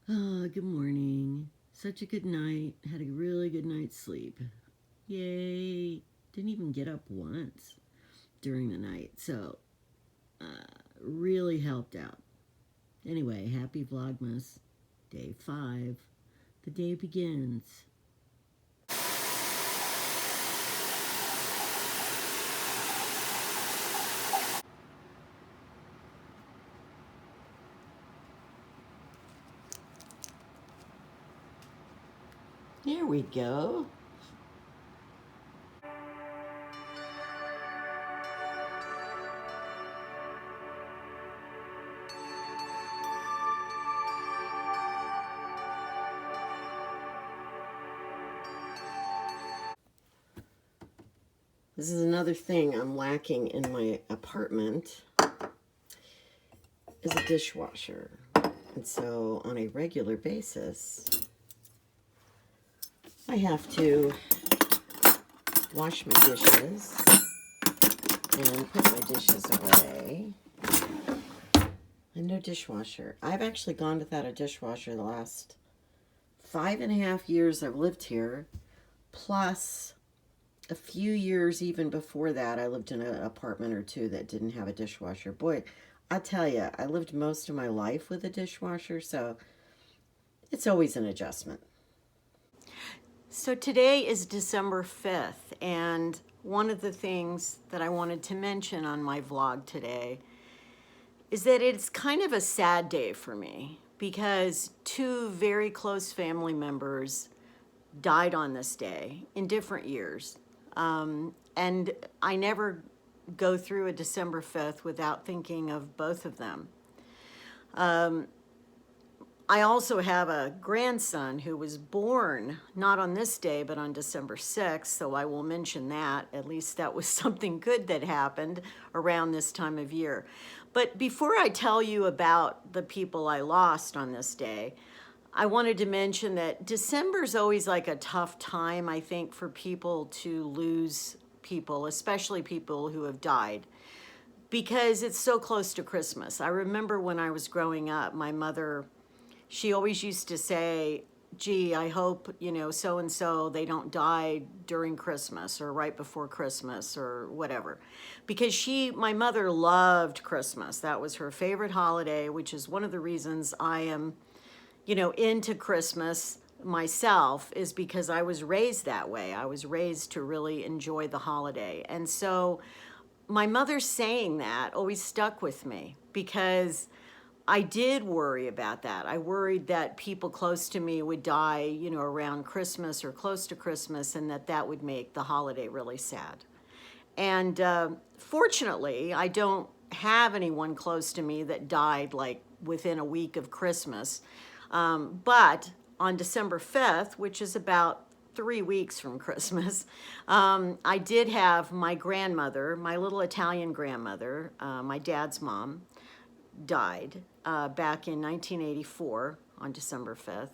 Good morning. Such a good night. Had a really good night's sleep. Yay. Didn't even get up once during the night. So, really helped out. Anyway, happy Vlogmas. Day 5. The day begins. Here we go. This is another thing I'm lacking in my apartment is a dishwasher. And so on a regular basis, I have to wash my dishes and put my dishes away. And no dishwasher. I've actually gone without a dishwasher the last 5.5 years I've lived here, plus a few years even before that I lived in an apartment or two that didn't have a dishwasher. Boy, I tell you, I lived most of my life with a dishwasher, so it's always an adjustment. So today is December 5th, and one of the things that I wanted to mention on my vlog today is that it's kind of a sad day for me because 2 very close family members died on this day in different years. And I never go through a December 5th without thinking of both of them. I also have a grandson who was born not on this day, but on December 6th, so I will mention that. At least that was something good that happened around this time of year. But before I tell you about the people I lost on this day, I wanted to mention that December is always like a tough time, I think, for people to lose people, especially people who have died, because it's so close to Christmas. I remember when I was growing up, my mother, she always used to say, gee, I hope, so-and-so, they don't die during Christmas or right before Christmas or whatever. Because my mother loved Christmas. That was her favorite holiday, which is one of the reasons I am, into Christmas myself, is because I was raised that way. I was raised to really enjoy the holiday. And so my mother saying that always stuck with me because I did worry about that. I worried that people close to me would die, around Christmas or close to Christmas, and that would make the holiday really sad. And fortunately, I don't have anyone close to me that died like within a week of Christmas. But on December 5th, which is about 3 weeks from Christmas, I did have my grandmother, my little Italian grandmother, my dad's mom, died back in 1984 on December 5th.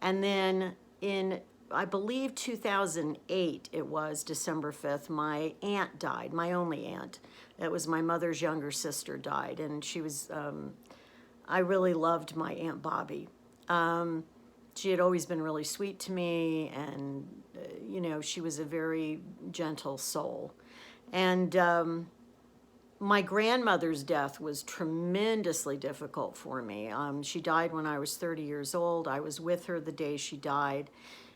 And then in, I believe 2008, it was December 5th, my aunt died, my only aunt. It was my mother's younger sister died. And she was, I really loved my Aunt Bobby. She had always been really sweet to me, and, she was a very gentle soul. And my grandmother's death was tremendously difficult for me. She died when I was 30 years old. I was with her the day she died.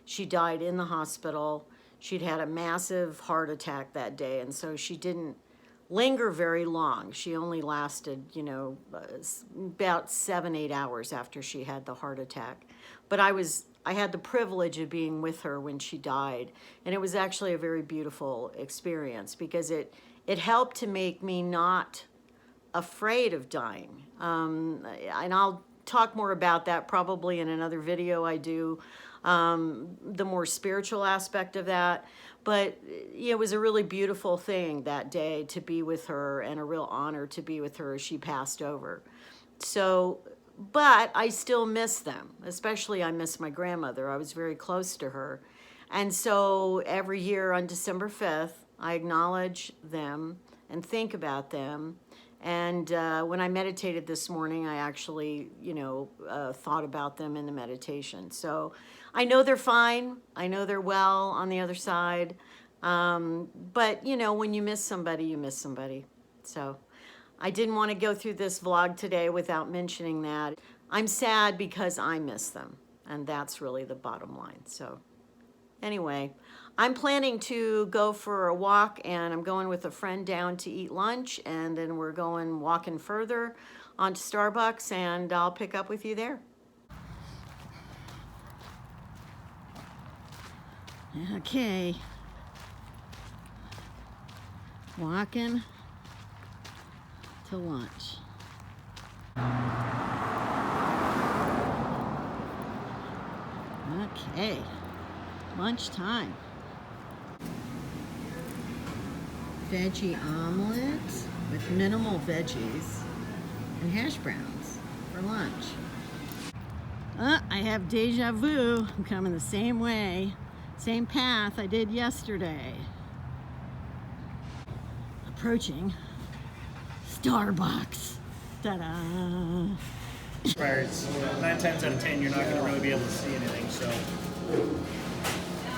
She died in the hospital. She'd had a massive heart attack that day, and so she didn't linger very long. She only lasted, about 7-8 hours after she had the heart attack. But I had the privilege of being with her when she died, and it was actually a very beautiful experience because it helped to make me not afraid of dying. And I'll talk more about that probably in another video I do, the more spiritual aspect of that. But it was a really beautiful thing that day to be with her, and a real honor to be with her as she passed over. So, but I still miss them, especially I miss my grandmother. I was very close to her. And so every year on December 5th, I acknowledge them and think about them And when I meditated this morning, I actually, thought about them in the meditation. So I know they're fine. I know they're well on the other side. But, when you miss somebody, you miss somebody. So I didn't want to go through this vlog today without mentioning that. I'm sad because I miss them. And that's really the bottom line. So anyway, I'm planning to go for a walk, and I'm going with a friend down to eat lunch, and then we're going walking further on to Starbucks, and I'll pick up with you there. Okay. Walking to lunch. Okay. Lunchtime. Veggie omelet with minimal veggies and hash browns for lunch. I have deja vu. I'm coming the same way, same path I did yesterday. Approaching Starbucks. Ta-da! Expires 9 times out of 10, you're not going to really be able to see anything. So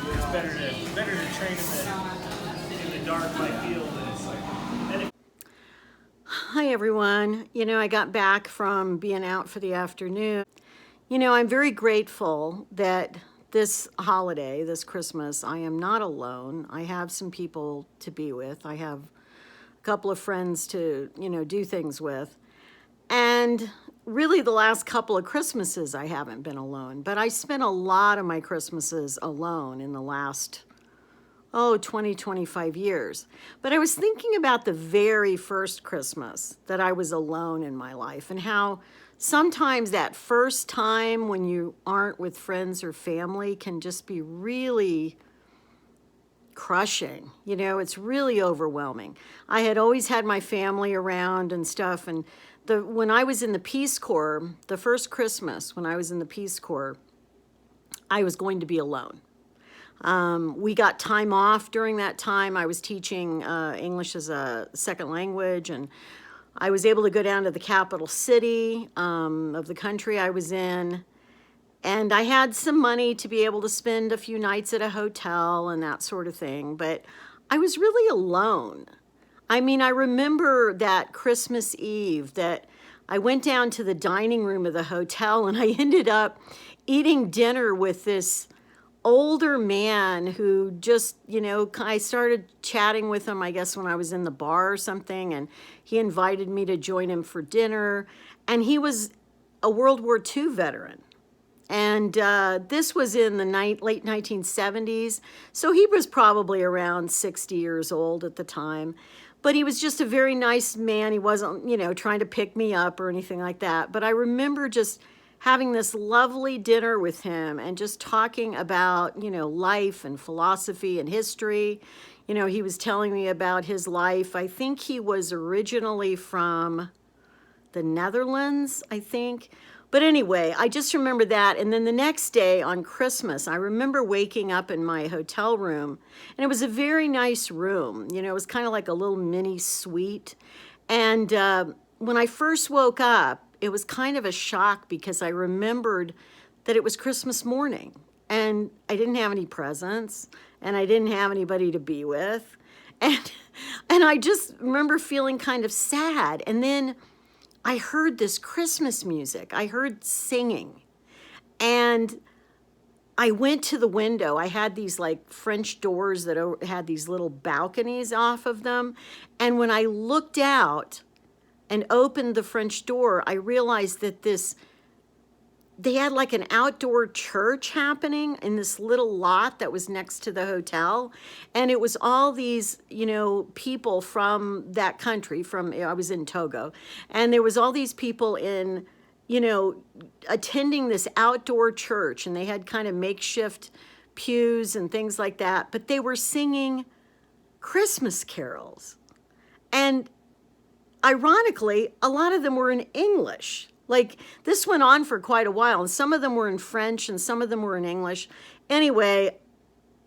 it's better to train in the dark light field. Hi everyone. I got back from being out for the afternoon. I'm very grateful that this holiday, this Christmas, I am not alone. I have some people to be with. I have a couple of friends to, do things with. And really the last couple of Christmases I haven't been alone, but I spent a lot of my Christmases alone in the last 20, 25 years. But I was thinking about the very first Christmas that I was alone in my life, and how sometimes that first time when you aren't with friends or family can just be really crushing. It's really overwhelming. I had always had my family around and stuff, and when I was in the Peace Corps, the first Christmas when I was in the Peace Corps, I was going to be alone. We got time off during that time. I was teaching English as a second language, and I was able to go down to the capital city of the country I was in, and I had some money to be able to spend a few nights at a hotel and that sort of thing, but I was really alone. I remember that Christmas Eve that I went down to the dining room of the hotel, and I ended up eating dinner with this older man who just, I started chatting with him, I guess, when I was in the bar or something, and he invited me to join him for dinner. And he was a World War II veteran. And this was in the late 1970s. So he was probably around 60 years old at the time. But he was just a very nice man. He wasn't, trying to pick me up or anything like that. But I remember just having this lovely dinner with him and just talking about, life and philosophy and history. He was telling me about his life. I think he was originally from the Netherlands, I think. But anyway, I just remember that. And then the next day on Christmas, I remember waking up in my hotel room, and it was a very nice room. It was kind of like a little mini suite. And when I first woke up, it was kind of a shock because I remembered that it was Christmas morning, and I didn't have any presents, and I didn't have anybody to be with. And I just remember feeling kind of sad. And then I heard this Christmas music. I heard singing. And I went to the window. I had these like French doors that had these little balconies off of them. And when I looked out and opened the French door, I realized that they had like an outdoor church happening in this little lot that was next to the hotel. And it was all these, people from that country, I was in Togo. And there was all these people in, attending this outdoor church. And they had kind of makeshift pews and things like that. But they were singing Christmas carols. And ironically, a lot of them were in English. Like, this went on for quite a while, and some of them were in French and some of them were in English. Anyway,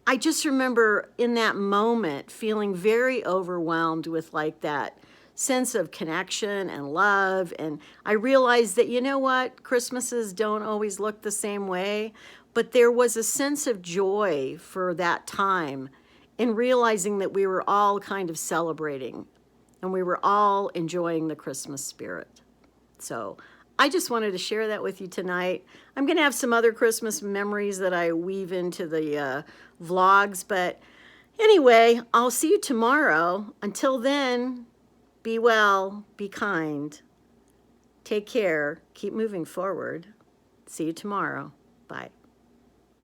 I just remember in that moment feeling very overwhelmed with like that sense of connection and love. And I realized that, you know what, Christmases don't always look the same way, but there was a sense of joy for that time in realizing that we were all kind of celebrating and we were all enjoying the Christmas spirit. So I just wanted to share that with you tonight. I'm going to have some other Christmas memories that I weave into the vlogs, but anyway, I'll see you tomorrow. Until then, be well, be kind, take care, keep moving forward. See you tomorrow. Bye.